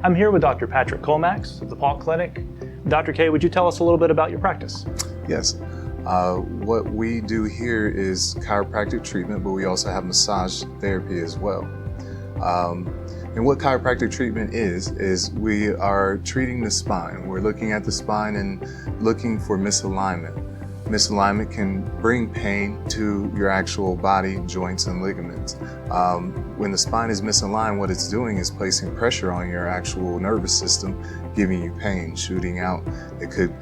I'm here with Dr. Patrick Colmax of the Paulk Clinic. Dr. K, would you tell us a little bit about your practice? Yes. What we do here is chiropractic treatment, but we also have massage therapy as well. And what chiropractic treatment is we are treating the spine. We're looking at the spine and looking for misalignment. Misalignment can bring pain to your actual body, joints, and ligaments. When the spine is misaligned, what it's doing is placing pressure on your actual nervous system, giving you pain, shooting out. It could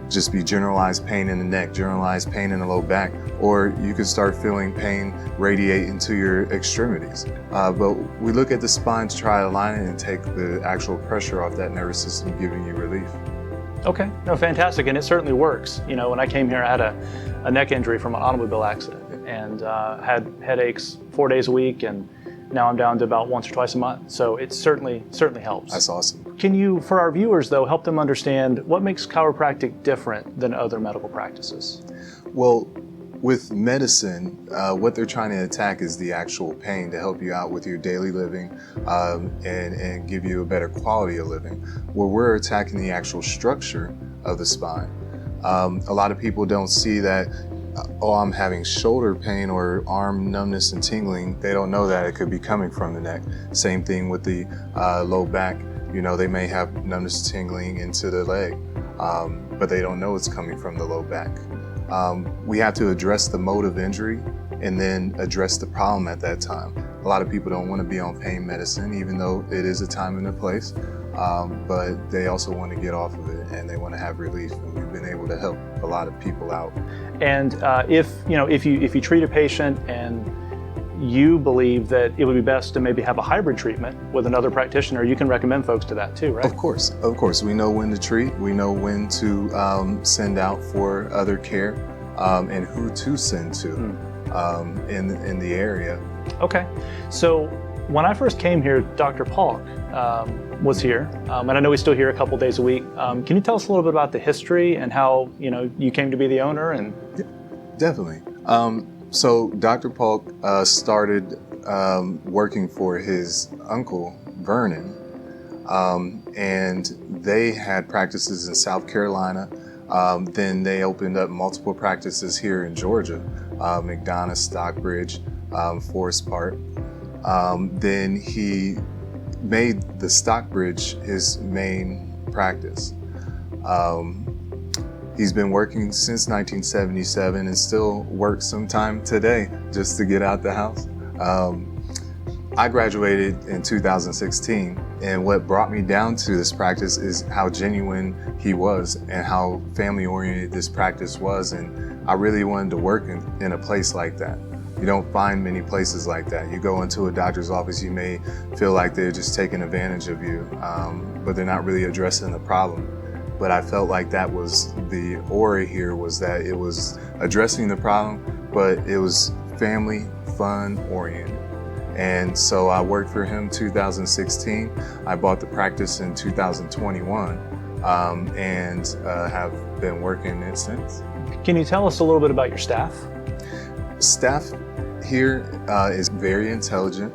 just be generalized pain in the neck, generalized pain in the low back, or you could start feeling pain radiate into your extremities. But we look at the spine to try to align it and take the actual pressure off that nervous system, giving you relief. Okay, no, fantastic, and it certainly works. You know, when I came here, I had a neck injury from an automobile accident and had headaches 4 days a week, and now I'm down to about once or twice a month. So it certainly helps. That's awesome. Can you, for our viewers though, help them understand what makes chiropractic different than other medical practices? Well, with medicine, what they're trying to attack is the actual pain to help you out with your daily living and give you a better quality of living. Where we're attacking the actual structure of the spine. A lot of people don't see that, oh, I'm having shoulder pain or arm numbness and tingling. They don't know that it could be coming from the neck. Same thing with the low back. You know, they may have numbness tingling into the leg, but they don't know it's coming from the low back. We have to address the mode of injury and then address the problem at that time. A lot of people don't want to be on pain medicine, even though it is a time and a place, but they also want to get off of it and they want to have relief. And we've been able to help a lot of people out. And if you treat a patient and you believe that it would be best to maybe have a hybrid treatment with another practitioner, you can recommend folks to that too, right? Of course. We know when to treat, we know when to send out for other care, and who to send to in the area. Okay, so when I first came here, Dr. Paulk was here, and I know he's still here a couple days a week. Can you tell us a little bit about the history and how you came to be the owner? And definitely. So Dr. Paulk started working for his uncle, Vernon, and they had practices in South Carolina. Then they opened up multiple practices here in Georgia, McDonough, Stockbridge, Forest Park. Then he made the Stockbridge his main practice. He's been working since 1977 and still works sometime today just to get out the house. I graduated in 2016, and what brought me down to this practice is how genuine he was and how family-oriented this practice was, and I really wanted to work in a place like that. You don't find many places like that. You go into a doctor's office, you may feel like they're just taking advantage of you, but they're not really addressing the problem. But I felt like that was the aura here, was that it was addressing the problem, but it was family, fun oriented. And so I worked for him 2016. I bought the practice in 2021 and have been working it since. Can you tell us a little bit about your staff? Staff here is very intelligent,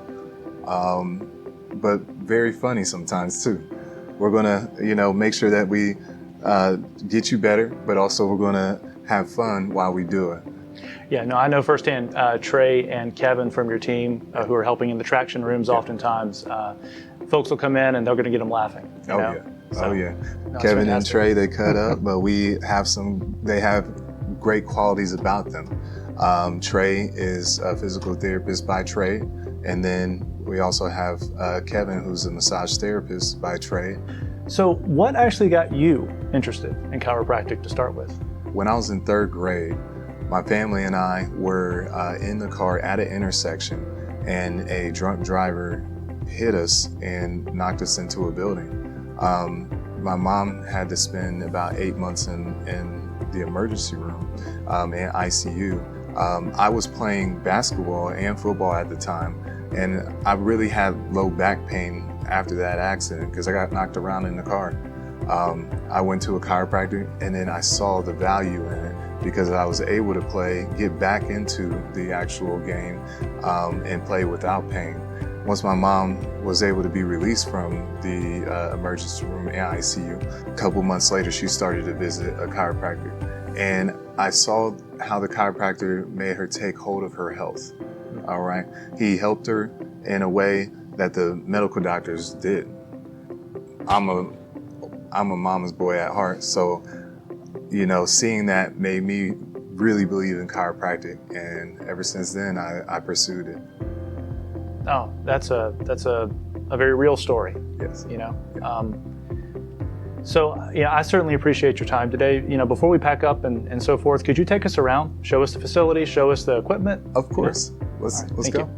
but very funny sometimes too. We're gonna, make sure that we get you better, but also we're gonna have fun while we do it. Yeah, no, I know firsthand, Trey and Kevin from your team who are helping in the traction rooms, oftentimes, folks will come in and they're gonna get them laughing. Yeah. No, Kevin and Trey, they cut up, but they have great qualities about them. Trey is a physical therapist by trade, and then we also have Kevin, who's a massage therapist by trade. So what actually got you interested in chiropractic to start with? When I was in third grade, my family and I were in the car at an intersection, and a drunk driver hit us and knocked us into a building. My mom had to spend about 8 months in the emergency room in ICU. I was playing basketball and football at the time, and I really had low back pain after that accident because I got knocked around in the car. I went to a chiropractor, and then I saw the value in it because I was able to get back into the actual game and play without pain. Once my mom was able to be released from the emergency room and ICU, a couple months later, she started to visit a chiropractor. And I saw how the chiropractor made her take hold of her health, all right? He helped her in a way that the medical doctors did. I'm a mama's boy at heart, so, you know, seeing that made me really believe in chiropractic, and ever since then, I pursued it. Oh, that's a very real story. Yes. You know. So yeah, I certainly appreciate your time today. You know, before we pack up and so forth, could you take us around, show us the facility, show us the equipment? Of course. Yeah. Let's Thank go. you.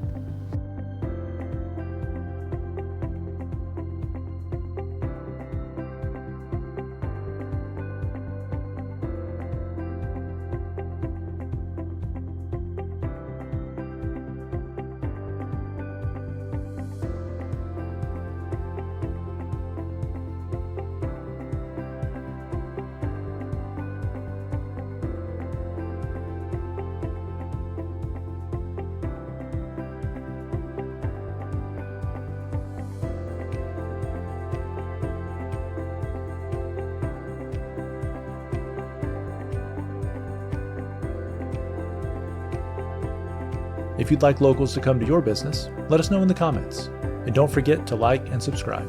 If you'd like locals to come to your business, let us know in the comments. And don't forget to like and subscribe.